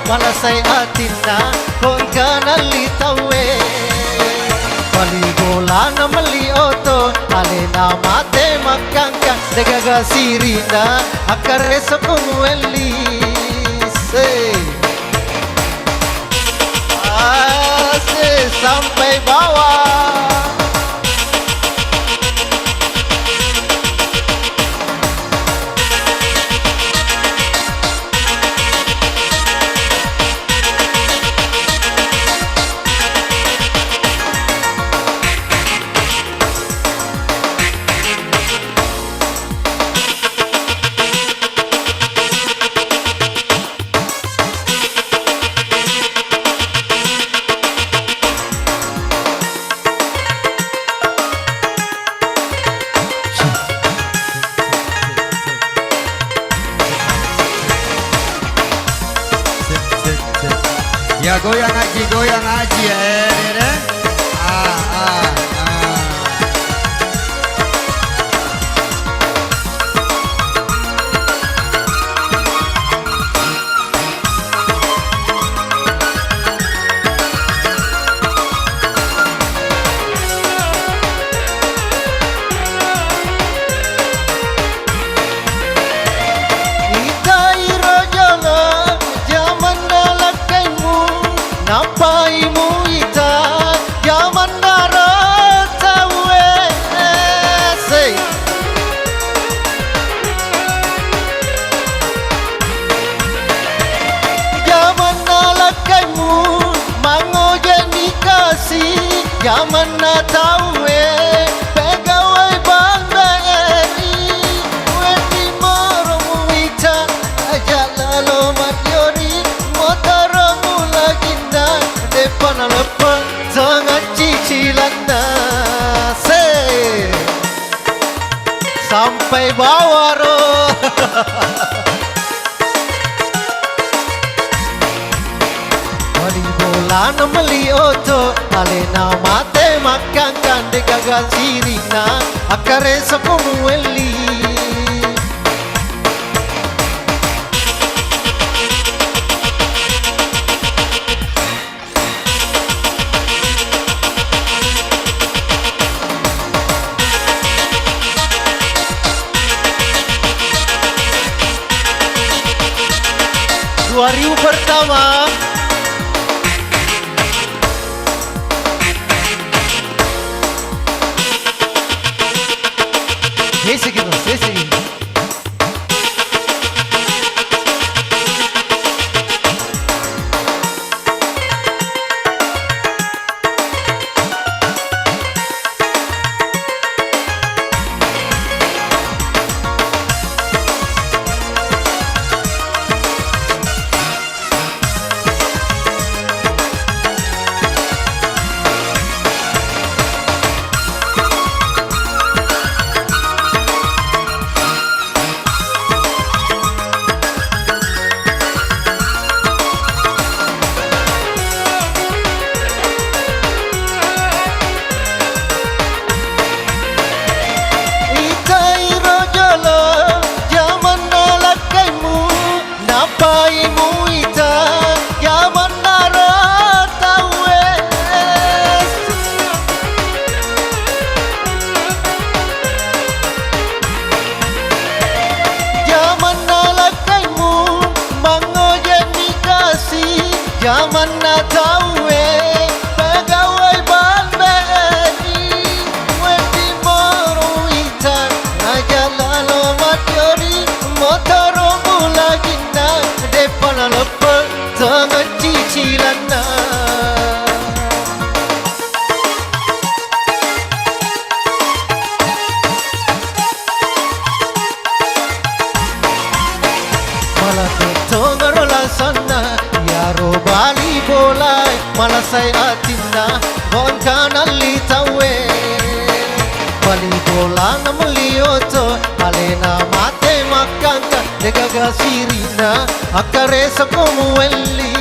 malasay atina kon kanali tawe Balibola na malioto alena mate makangka degaga sirina akaresa kumueli sampai bawah ya goyang ngaji ya Napai muita zaman darat tawe say zaman nalakaimu mangoje nikasi zaman na tawe pegawai bang BNI wedi moro muita ajalalo matyori motoromu lagi depan lepas jangan cicilan nasi sampai bawah roh Balibola na malioto alena mate makangkan degaga sirina akaresa kumueli Ribu pertama Sesi zaman na tawe pegawai ban BNI wedi moro ita ajalalo matyori motoromu lagi na depan lepas jangan cicilan malah tetonggarola sana yaro Balibola malasay atina kon kanali tawe Balibola na malioto alena mate makangka degaga sirina akaresa kumueli